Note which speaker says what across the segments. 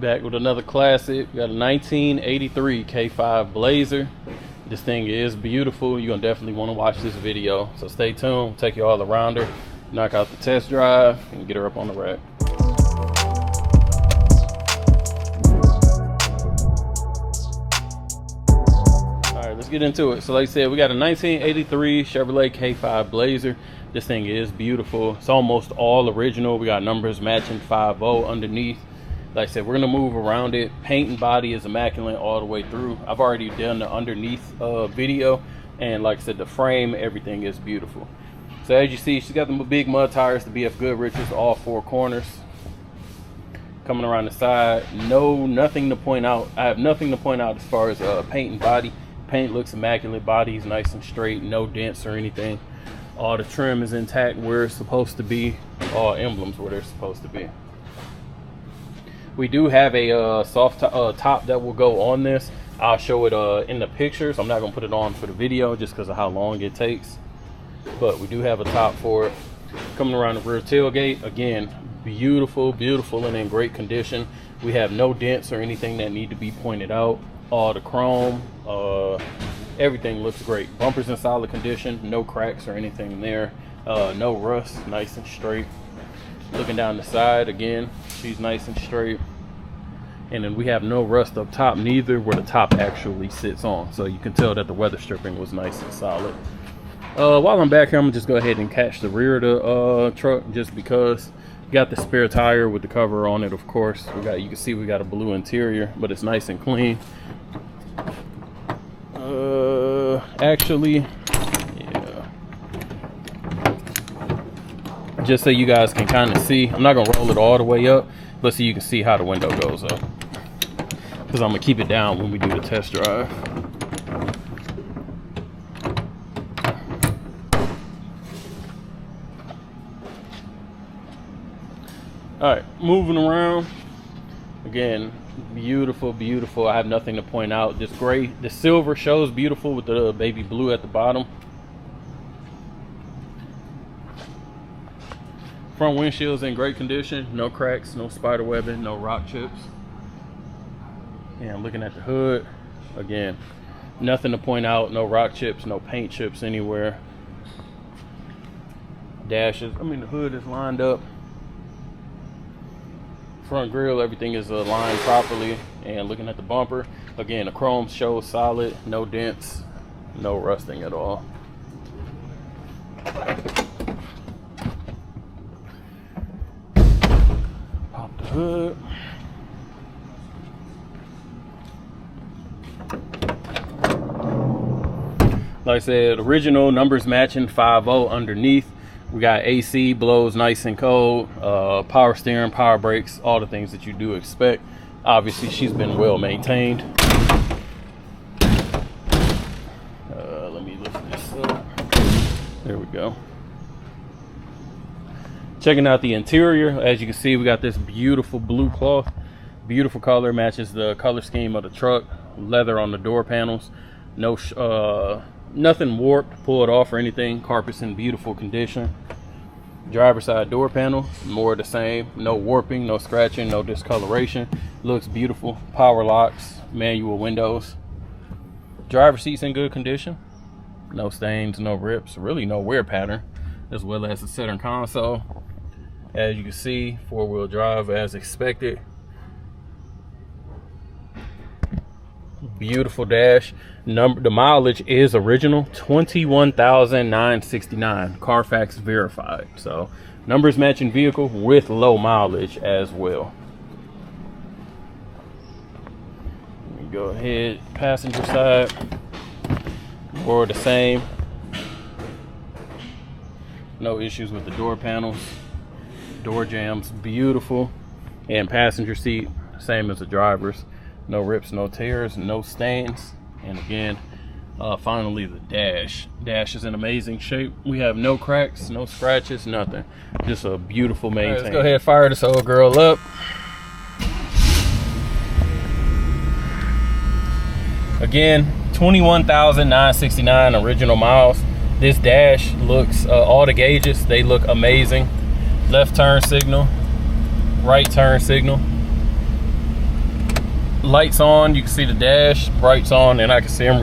Speaker 1: Back with another classic. We got a 1983 K5 Blazer. This thing is beautiful. You're gonna definitely want to watch this video, so stay tuned. We'll take you all around her, knock out the test drive, and get her up on the rack. All right, let's get into it. So like I said, we got a 1983 Chevrolet K5 Blazer. This thing is beautiful. It's almost all original. We got numbers matching 5.0 underneath. Like I said, we're gonna move around it. Paint and body is immaculate all the way through. I've already done the underneath video, and like I said, the frame, everything is beautiful. So as you see, she's got the big mud tires, the BF Goodrich's, all four corners. Coming around the side, nothing to point out. I have nothing to point out as far as paint and body. Paint looks immaculate, body is nice and straight, no dents or anything. All the trim is intact where it's supposed to be. All emblems where they're supposed to be. We do have a soft top that will go on this. I'll show it in the pictures. I'm not gonna put it on for the video just because of how long it takes, but we do have a top for it. Coming around the rear tailgate, again, beautiful and in great condition. We have no dents or anything that need to be pointed out. All the chrome, everything looks great. Bumpers in solid condition, no cracks or anything there. No rust, nice and straight. Looking down the side, again, she's nice and straight. And then we have no rust up top, neither where the top actually sits on. So you can tell that the weather stripping was nice and solid. While I'm back here, I'm gonna just go ahead and catch the rear of the truck, just because you got the spare tire with the cover on it. Of course, you can see we got a blue interior, but it's nice and clean. Actually, just so you guys can kind of see, I'm not gonna roll it all the way up, but so you can see how the window goes up, because I'm gonna keep it down when we do the test drive. All right, moving around, again, beautiful. I have nothing to point out. This gray, the silver shows beautiful with the baby blue at the bottom. Front windshield's in great condition, no cracks, no spider webbing, no rock chips. And looking at the hood, again, nothing to point out, no rock chips, no paint chips anywhere. Dashes, the hood is lined up. Front grille, everything is aligned properly. And looking at the bumper, again, the chrome shows solid, no dents, no rusting at all. Hood. Like I said, original numbers matching 5.0 underneath. We got AC, blows nice and cold, power steering, power brakes, all the things that you do expect. Obviously, she's been well maintained. Let me lift this up. There we go. Checking out the interior, as you can see, we got this beautiful blue cloth. Beautiful color, matches the color scheme of the truck. Leather on the door panels. No, nothing warped, pulled off or anything. Carpet's in beautiful condition. Driver's side door panel, more of the same. No warping, no scratching, no discoloration. Looks beautiful. Power locks, manual windows. Driver's seat's in good condition. No stains, no rips, really no wear pattern, as well as the center console. As you can see, four-wheel drive as expected. Beautiful dash. The mileage is original, 21,969. Carfax verified. So numbers matching vehicle with low mileage as well. Let me go ahead, passenger side, more the same. No issues with the door panels. Door jambs, beautiful. And passenger seat, same as the driver's. No rips, no tears, no stains. And again, finally the dash. Dash is in amazing shape. We have no cracks, no scratches, nothing. Just a beautiful maintain. Right, let's go ahead and fire this old girl up. Again, 21,969 original miles. This dash looks, all the gauges, they look amazing. Left turn signal, right turn signal. lights on. You can see the dash brights on, and I can see them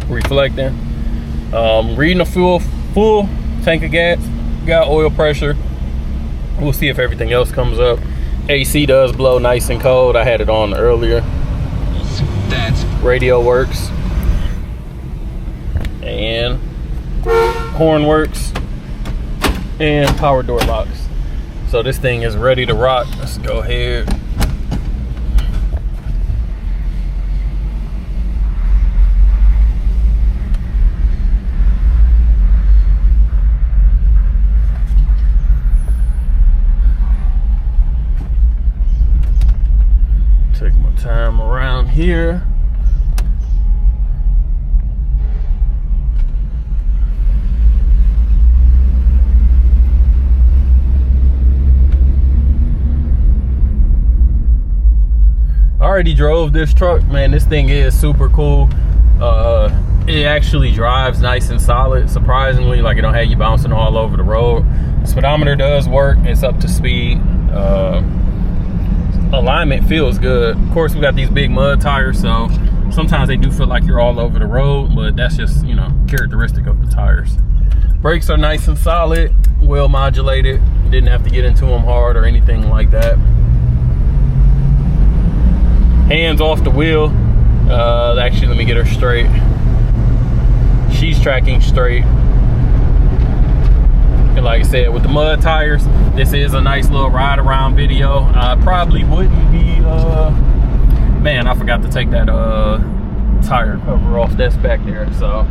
Speaker 1: reflecting. Reading a full tank of gas. Got oil pressure. We'll see if everything else comes up. AC does blow nice and cold. I had it on earlier. Radio works, and horn works, and power door locks. So this thing is ready to rock. Let's go ahead. Take my time around here. Already drove this truck, man. This thing is super cool. It actually drives nice and solid, surprisingly. Like, it don't have you bouncing all over the road. The speedometer does work. It's up to speed. Alignment feels good. Of course, we got these big mud tires, so sometimes they do feel like you're all over the road, but that's just, you know, characteristic of the tires. Brakes are nice and solid, well modulated. Didn't have to get into them hard or anything like that. Hands off the wheel. Actually, let me get her straight. She's tracking straight. And like I said, with the mud tires, this is a nice little ride around video. I probably wouldn't be, man, I forgot to take that tire cover off that's back there. So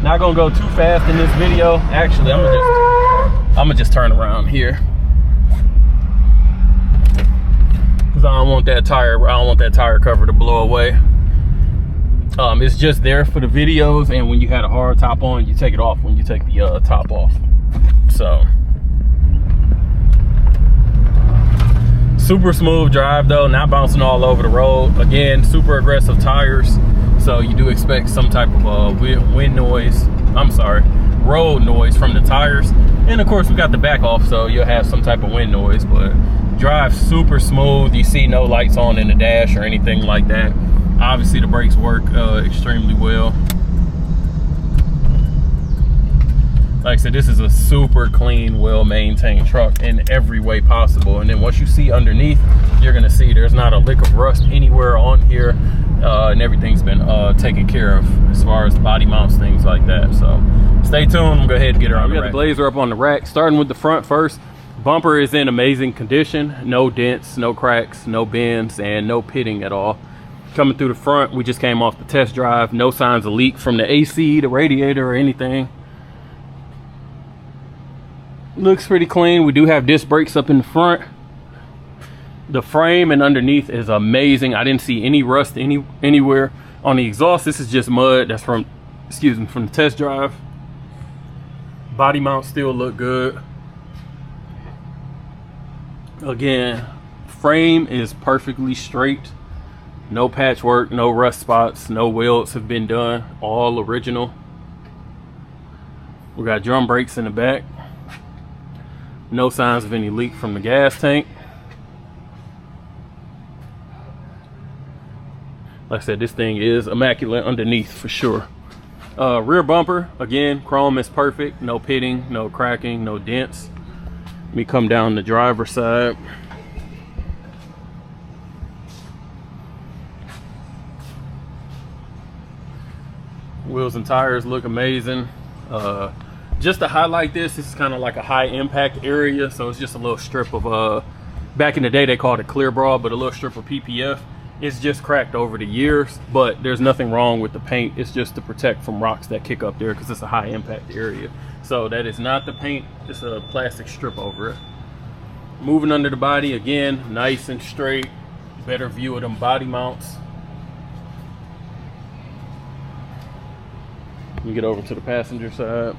Speaker 1: not gonna go too fast in this video. Actually, I'm gonna just turn around here. I don't want that tire cover to blow away. It's just there for the videos, and when you had a hard top on, you take it off when you take the top off. So super smooth drive though, not bouncing all over the road. Again, super aggressive tires, so you do expect some type of road noise from the tires. And of course, we got the back off, so you'll have some type of wind noise, but drive super smooth. You see no lights on in the dash or anything like that. Obviously the brakes work extremely well. Like I said, this is a super clean, well-maintained truck in every way possible. And then once you see underneath, you're gonna see there's not a lick of rust anywhere on here, and everything's been taken care of as far as body mounts, things like that. So stay tuned. We'll go ahead and get her on the rack. We got the Blazer up on the rack. Starting with the front first. Bumper is in amazing condition. No dents, no cracks, no bends, and no pitting at all. Coming through the front, we just came off the test drive. No signs of leak from the AC, the radiator, or anything. Looks pretty clean. We do have disc brakes up in the front. The frame and underneath is amazing. I didn't see any rust anywhere. On the exhaust, this is just mud. That's from the test drive. Body mounts still look good. Again, frame is perfectly straight. No patchwork, no rust spots, no welds have been done. All original. We got drum brakes in the back. No signs of any leak from the gas tank. Like I said, this thing is immaculate underneath for sure. Rear bumper, again, chrome is perfect. No pitting, no cracking, no dents. Let me come down the driver's side. Wheels and tires look amazing. Just to highlight this is kind of like a high impact area, so it's just a little strip of back in the day they called it clear bra, but a little strip of PPF. It's just cracked over the years, but there's nothing wrong with the paint. It's just to protect from rocks that kick up there because it's a high impact area. So that is not the paint, it's a plastic strip over it. Moving under the body, again, nice and straight. Better view of them body mounts. Let me get over to the passenger side.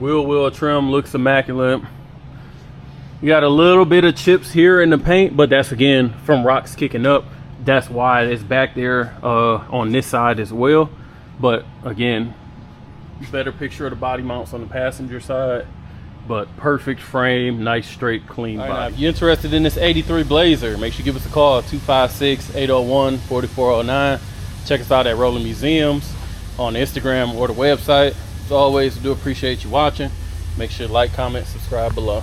Speaker 1: Wheel well trim, looks immaculate. You got a little bit of chips here in the paint, but that's again from rocks kicking up. That's why it's back there on this side as well. But again, better picture of the body mounts on the passenger side. but perfect frame, nice straight clean body. Now, if you're interested in this 83 Blazer, make sure you give us a call, 256-801-4409. Check us out at Rolling Museums on Instagram or the website. As always, we do appreciate you watching. Make sure to like, comment, subscribe below.